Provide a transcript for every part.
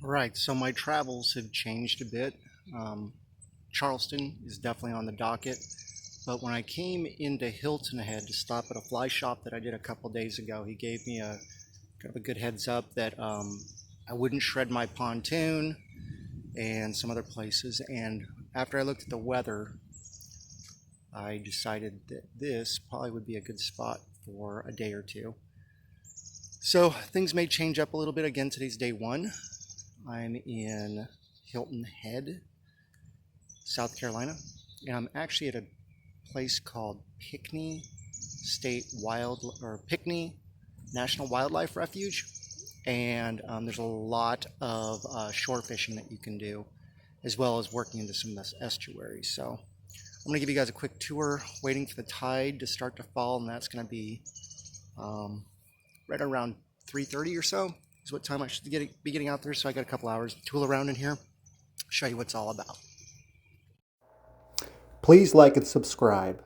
Right, so my travels have changed a bit. Charleston is definitely on the docket, but when I came into Hilton, I had to stop at a fly shop that I did a couple days ago. He gave me a kind of a good heads up that I wouldn't shred my pontoon and some other places. And after I looked at the weather, I decided that this probably would be a good spot for a day or two. So things may change up a little bit. Again, today's day one. I'm in Hilton Head, South Carolina, and I'm actually at a place called Pinckney Pinckney National Wildlife Refuge, and there's a lot of shore fishing that you can do, as well as working into some of this estuaries. So I'm going to give you guys a quick tour, waiting for the tide to start to fall, and that's going to be right around 3:30 or so is what time I should be getting out there. So I got a couple hours to tool around in here, show you what it's all about. Please like and subscribe.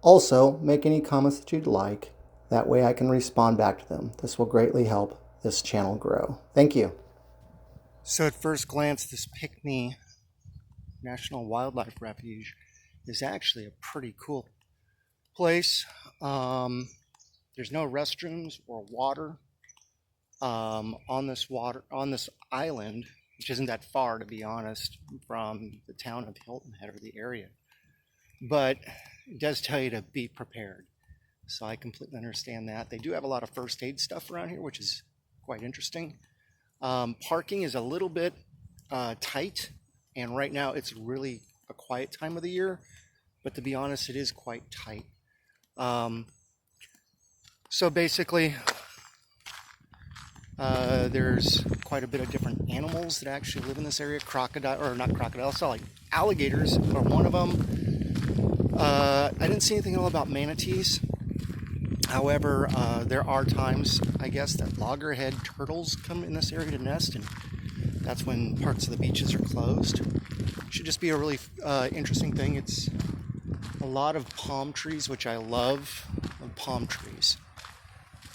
Also, make any comments that you'd like. That way I can respond back to them. This will greatly help this channel grow. Thank you. So at first glance, this Pinckney National Wildlife Refuge is actually a pretty cool place. There's no restrooms or water on this island, which isn't that far, to be honest, from the town of Hilton Head or the area. But it does tell you to be prepared. So I completely understand that. They do have a lot of first aid stuff around here, which is quite interesting. Parking is a little bit tight, and right now it's really a quiet time of the year, but to be honest, it is quite tight. So basically, there's quite a bit of different animals that actually live in this area. Alligators are one of them. I didn't see anything at all about manatees. However, there are times, I guess, that loggerhead turtles come in this area to nest, and that's when parts of the beaches are closed. Should just be a really interesting thing. It's a lot of palm trees, which I love. Palm trees.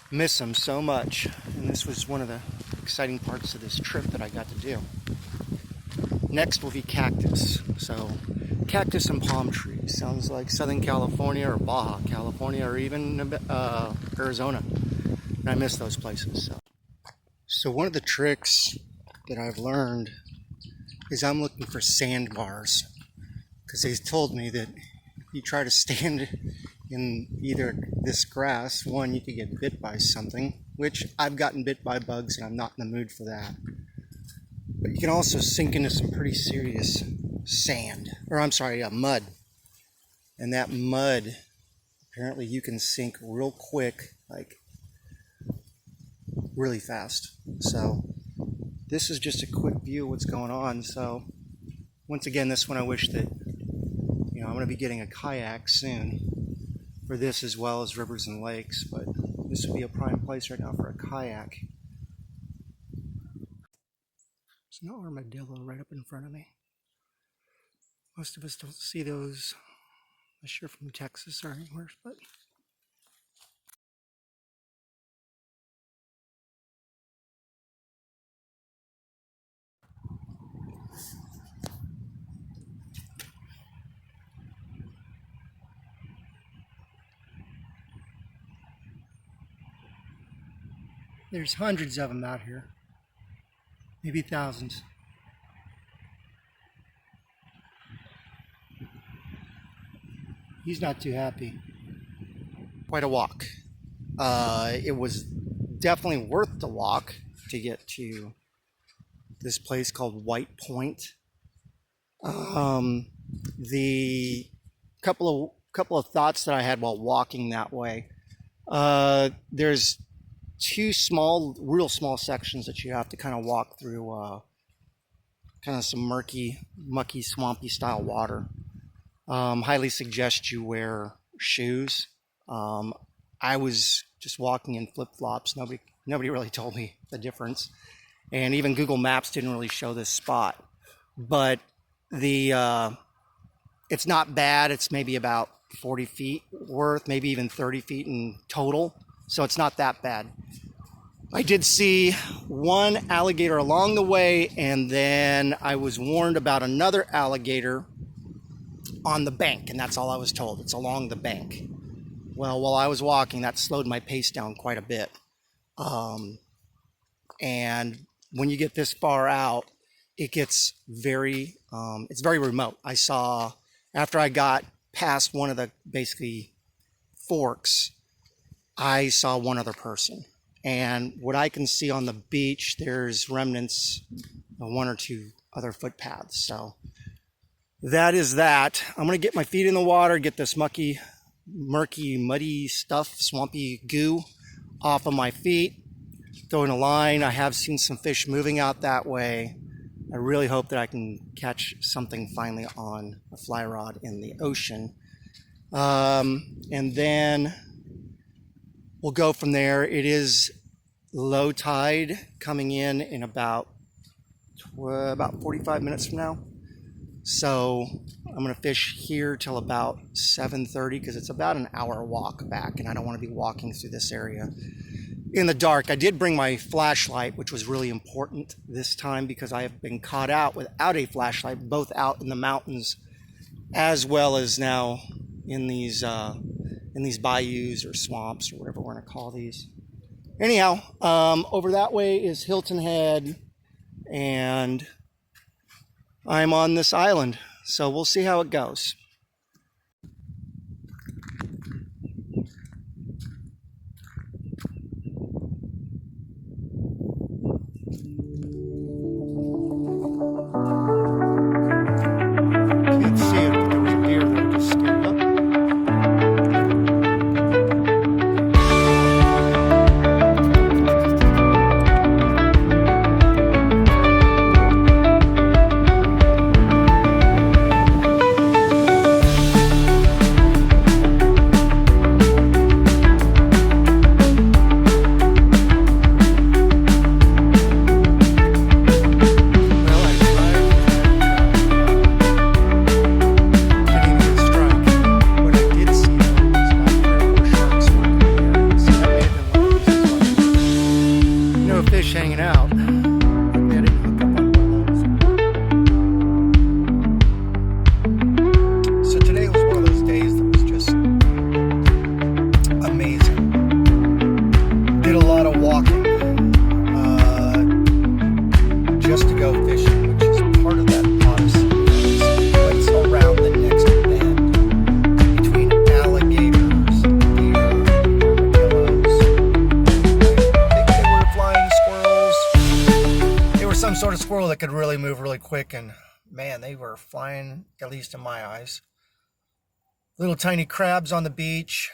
Miss them so much, and this was one of the exciting parts of this trip that I got to do. Next will be cactus. So cactus and palm trees sounds like Southern California or Baja California or even Arizona, and I miss those places. So one of the tricks that I've learned is I'm looking for sandbars, because they told me that if you try to stand in either this grass, one, you could get bit by something, which I've gotten bit by bugs and I'm not in the mood for that. But you can also sink into some pretty serious mud. And that mud, apparently you can sink real quick, like really fast. So this is just a quick view of what's going on. So once again, this one I wish that, I'm going to be getting a kayak soon for this, as well as rivers and lakes, but this would be a prime place right now for a kayak. There's an armadillo right up in front of me. Most of us don't see those unless you're from Texas or anywhere, but there's hundreds of them out here, maybe thousands. He's not too happy. Quite a walk. It was definitely worth the walk to get to this place called White Point. The couple of thoughts that I had while walking that way. There's two real small sections that you have to kind of walk through, kind of some murky, mucky, swampy style water. Highly suggest you wear shoes. I was just walking in flip-flops. Nobody really told me the difference, and even Google Maps didn't really show this spot. But it's not bad. It's maybe about 40 feet worth, maybe even 30 feet in total. So it's not that bad. I did see one alligator along the way, and then I was warned about another alligator on the bank, and that's all I was told. It's along the bank. Well, while I was walking, that slowed my pace down quite a bit. And when you get this far out, it gets it's very remote. I saw, after I got past one of the basically forks, I saw one other person. And what I can see on the beach, there's remnants of one or two other footpaths. So that is that. I'm going to get my feet in the water, get this murky, muddy stuff, swampy goo off of my feet, throw in a line. I have seen some fish moving out that way. I really hope that I can catch something finally on a fly rod in the ocean. And then we'll go from there. It is low tide coming in about 45 minutes from now. So I'm going to fish here till about 7:30 because it's about an hour walk back, and I don't want to be walking through this area in the dark. I did bring my flashlight, which was really important this time because I have been caught out without a flashlight, both out in the mountains as well as now in these bayous or swamps or whatever we're going to call these. Anyhow, over that way is Hilton Head, and I'm on this island, so we'll see how it goes. Can't see it, but there was a deer that just skipped up. Hanging out. I didn't hook up on one of those. So today was one of those days that was just amazing. Did a lot of walking just to go fishing, which is part of that odyssey. What's around the next bend between alligators, deer, armadillos. I think they were flying squirrels. They were some sort of squirrel that could really move really quick, and man, they were flying, at least in my eyes. Little tiny crabs on the beach,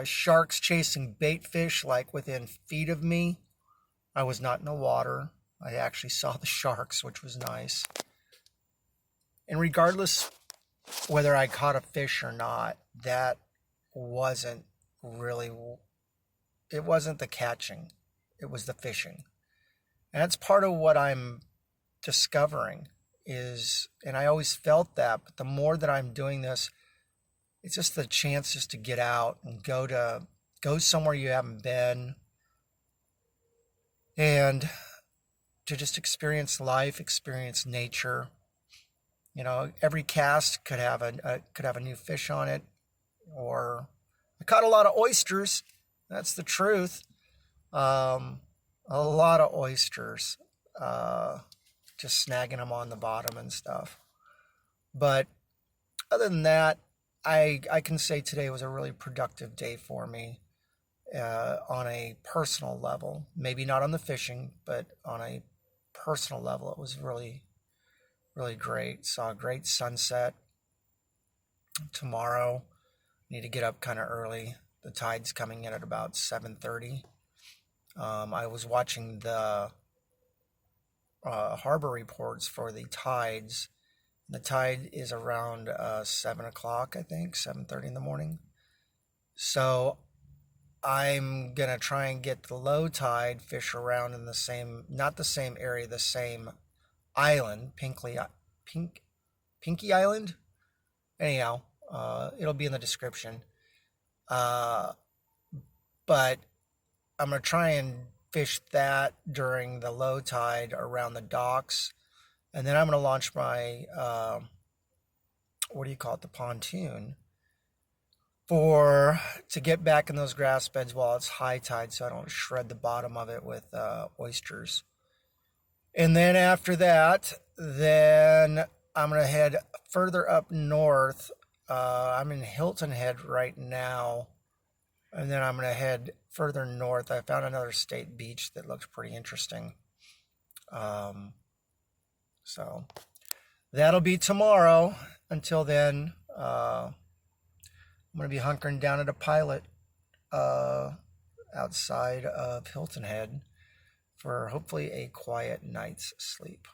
sharks chasing bait fish like within feet of me. I was not in the water. I actually saw the sharks, which was nice. And regardless whether I caught a fish or not, that wasn't really, it wasn't the catching, it was the fishing. And that's part of what I'm discovering is, and I always felt that, but the more that I'm doing this, it's just the chance just to get out and go somewhere you haven't been, and to just experience life, experience nature. You know, every cast could have a new fish on it, or I caught a lot of oysters. That's the truth. A lot of oysters, just snagging them on the bottom and stuff. But other than that, I can say today was a really productive day for me on a personal level. Maybe not on the fishing, but on a personal level, it was really, really great. Saw a great sunset. Tomorrow, need to get up kind of early. The tide's coming in at about 7:30. I was watching the harbor reports for the tides. The tide is around 7 o'clock, I think, 7:30 in the morning. So I'm going to try and get the low tide, fish around in the same, not the same area, the same island, Pinckney Island. Anyhow, it'll be in the description. But I'm going to try and fish that during the low tide around the docks. And then I'm going to launch my, what do you call it, the pontoon, to get back in those grass beds while it's high tide so I don't shred the bottom of it with oysters. And then after that, then I'm going to head further up north. I'm in Hilton Head right now. And then I'm going to head further north. I found another state beach that looks pretty interesting. So that'll be tomorrow. Until then, I'm going to be hunkering down at a pilot outside of Hilton Head for hopefully a quiet night's sleep.